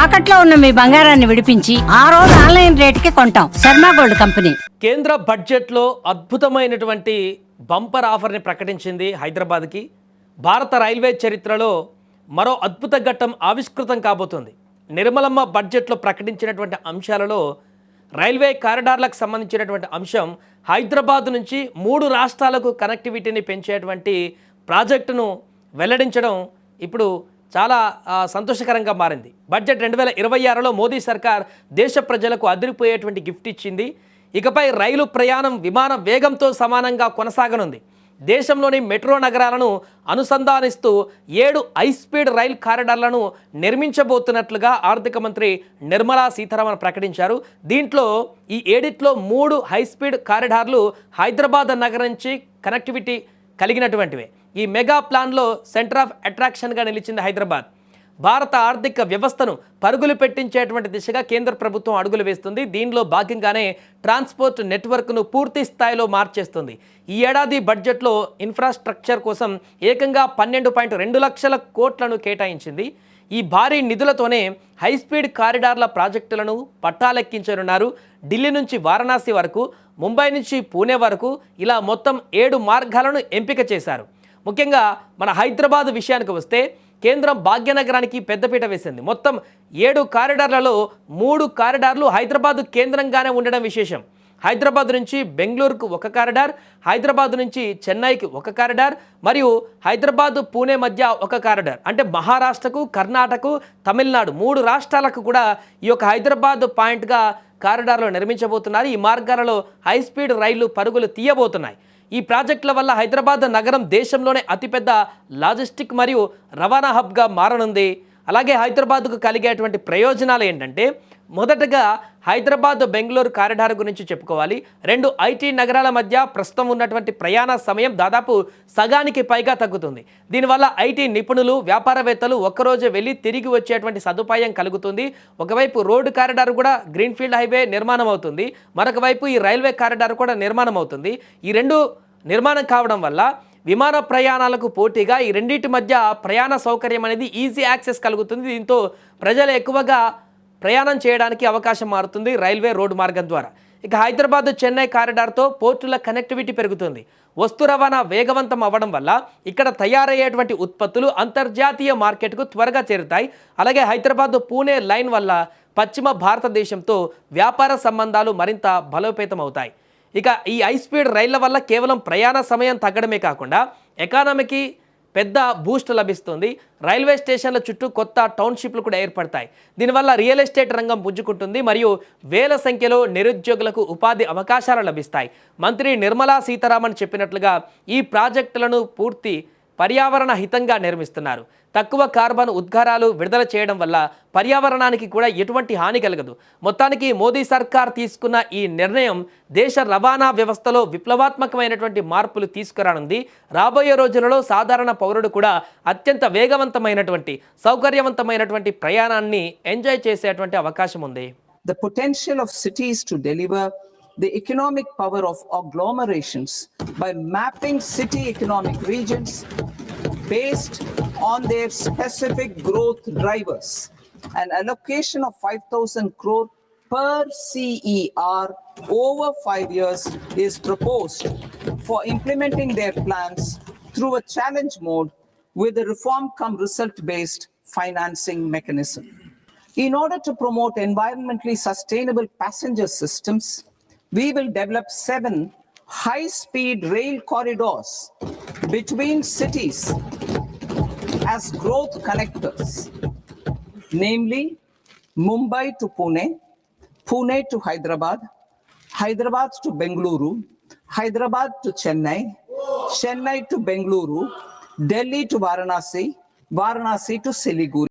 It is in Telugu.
తాకట్లో ఉన్న మీ బంగారాన్ని విడిపించి ఆ రోజు ఆన్లైన్ రేటుకి కొంటాం. Sharma gold company. కేంద్ర బడ్జెట్లో అద్భుతమైనటువంటి బంపర్ ఆఫర్ని ప్రకటించింది హైదరాబాద్కి. భారత రైల్వే చరిత్రలో మరో అద్భుత ఘట్టం ఆవిష్కృతం కాబోతుంది. నిర్మలమ్మ బడ్జెట్లో ప్రకటించినటువంటి అంశాలలో రైల్వే కారిడార్లకు సంబంధించినటువంటి అంశం హైదరాబాద్ నుంచి 3 రాష్ట్రాలకు కనెక్టివిటీని పెంచేటువంటి ప్రాజెక్టును వెల్లడించడం ఇప్పుడు చాలా సంతోషకరంగా మారింది. బడ్జెట్ 2026లో మోదీ సర్కార్ దేశ ప్రజలకు అదిరిపోయేటువంటి గిఫ్ట్ ఇచ్చింది. ఇకపై రైలు ప్రయాణం విమాన వేగంతో సమానంగా కొనసాగనుంది. దేశంలోని మెట్రో నగరాలను అనుసంధానిస్తూ 7 హైస్పీడ్ రైల్ కారిడార్లను నిర్మించబోతున్నట్లుగా ఆర్థిక మంత్రి నిర్మలా సీతారామన్ ప్రకటించారు. దీంట్లో ఈ 7ట్లో 3 హైస్పీడ్ కారిడార్లు హైదరాబాద్ నగరం నుంచి కనెక్టివిటీ కలిగినటువంటివే. ఈ మెగా ప్లాన్లో సెంటర్ ఆఫ్ అట్రాక్షన్గా నిలిచింది హైదరాబాద్. భారత ఆర్థిక వ్యవస్థను పరుగులు పెట్టించేటువంటి దిశగా కేంద్ర ప్రభుత్వం అడుగులు వేస్తుంది. దీనిలో భాగంగానే ట్రాన్స్పోర్ట్ నెట్వర్క్ను పూర్తి స్థాయిలో మార్చేస్తుంది. ఈ ఏడాది బడ్జెట్లో ఇన్ఫ్రాస్ట్రక్చర్ కోసం ఏకంగా 12.2 లక్షల కోట్లను కేటాయించింది. ఈ భారీ నిధులతోనే హైస్పీడ్ కారిడార్ల ప్రాజెక్టులను పట్టాలెక్కించనున్నారు. ఢిల్లీ నుంచి వారణాసి వరకు, ముంబై నుంచి పూణే వరకు ఇలా మొత్తం 7 మార్గాలను ఎంపిక చేశారు. ముఖ్యంగా మన హైదరాబాద్ విషయానికి వస్తే కేంద్రం భాగ్యనగరానికి పెద్దపీట వేసింది. మొత్తం 7 కారిడార్లలో 3 కారిడార్లు హైదరాబాద్ కేంద్రంగానే ఉండడం విశేషం. హైదరాబాద్ నుంచి బెంగళూరుకు 1 కారిడార్, హైదరాబాద్ నుంచి చెన్నైకి 1 కారిడార్ మరియు హైదరాబాద్ పూణే మధ్య 1 కారిడార్. అంటే మహారాష్ట్రకు, కర్ణాటక, తమిళనాడు 3 రాష్ట్రాలకు కూడా ఈ యొక్క హైదరాబాద్ పాయింట్గా కారిడార్లు నిర్మించబోతున్నారు. ఈ మార్గాలలో హైస్పీడ్ రైళ్లు పరుగులు తీయబోతున్నాయి. ఈ ప్రాజెక్టుల వల్ల హైదరాబాద్ నగరం దేశంలోనే అతిపెద్ద లాజిస్టిక్ మరియు రవాణా హబ్గా మారనుంది. అలాగే హైదరాబాద్కు కలిగేటువంటి ప్రయోజనాలు ఏంటంటే, మొదటగా హైదరాబాద్ బెంగళూరు కారిడార్ గురించి చెప్పుకోవాలి. 2 ఐటీ నగరాల మధ్య ప్రస్తుతం ఉన్నటువంటి ప్రయాణ సమయం దాదాపు సగానికి పైగా తగ్గుతుంది. దీనివల్ల ఐటీ నిపుణులు, వ్యాపారవేత్తలు ఒక్కరోజే వెళ్ళి తిరిగి వచ్చేటువంటి సదుపాయం కలుగుతుంది. ఒకవైపు రోడ్డు కారిడార్ కూడా గ్రీన్ఫీల్డ్ హైవే నిర్మాణం అవుతుంది, మరొక వైపు ఈ రైల్వే కారిడార్ కూడా నిర్మాణం అవుతుంది. ఈ 2 నిర్మాణం కావడం వల్ల విమాన ప్రయాణాలకు పోటీగా ఈ రెండింటి మధ్య ప్రయాణ సౌకర్యం అనేది ఈజీ యాక్సెస్ కలుగుతుంది. దీంతో ప్రజలు ఎక్కువగా ప్రయాణం చేయడానికి అవకాశం మారుతుంది రైల్వే రోడ్డు మార్గం ద్వారా. ఇక హైదరాబాద్ చెన్నై కారిడార్తో పోర్టుల కనెక్టివిటీ పెరుగుతుంది. వస్తు రవాణా వేగవంతం అవ్వడం వల్ల ఇక్కడ తయారయ్యేటువంటి ఉత్పత్తులు అంతర్జాతీయ మార్కెట్కు త్వరగా చేరుతాయి. అలాగే హైదరాబాద్ పూణే లైన్ వల్ల పశ్చిమ భారతదేశంతో వ్యాపార సంబంధాలు మరింత బలోపేతం అవుతాయి. ఇక ఈ హైస్పీడ్ రైళ్ల వల్ల కేవలం ప్రయాణ సమయం తగ్గడమే కాకుండా ఎకానమీకి పెద్ద బూస్ట్ లభిస్తుంది. రైల్వే స్టేషన్ల చుట్టూ కొత్త టౌన్షిప్లు కూడా ఏర్పడతాయి. దీనివల్ల రియల్ ఎస్టేట్ రంగం పుంజుకుంటుంది మరియు వేల సంఖ్యలో నిరుద్యోగులకు ఉపాధి అవకాశాలు లభిస్తాయి. మంత్రి నిర్మలా సీతారామన్ చెప్పినట్లుగా ఈ ప్రాజెక్టులను పూర్తి పర్యావరణ హితంగా నిర్మిస్తున్నారు. తక్కువ కార్బన్ ఉద్గారాలు విడుదల చేయడం వల్ల పర్యావరణానికి కూడా ఎటువంటి హాని కలగదు. మొత్తానికి మోదీ సర్కార్ తీసుకున్న ఈ నిర్ణయం దేశ రవాణా వ్యవస్థలో విప్లవాత్మకమైనటువంటి మార్పులు తీసుకురానుంది. రాబోయే రోజులలో సాధారణ పౌరుడు కూడా అత్యంత వేగవంతమైనటువంటి, సౌకర్యవంతమైనటువంటి ప్రయాణాన్ని ఎంజాయ్ చేసేటువంటి అవకాశం ఉంది. The potential of cities to deliver the economic power of agglomerations by mapping city economic regions based on their specific growth drivers. An allocation of 5,000 crore per CER over 5 years is proposed for implementing their plans through a challenge mode with a reform cum result based financing mechanism. In order to promote environmentally sustainable passenger systems, we will develop 7 high-speed rail corridors between cities as growth connectors, namely Mumbai to Pune, Pune to Hyderabad, Hyderabad to Bengaluru, Hyderabad to Chennai, Chennai to Bengaluru, Delhi to Varanasi, Varanasi to Siliguri.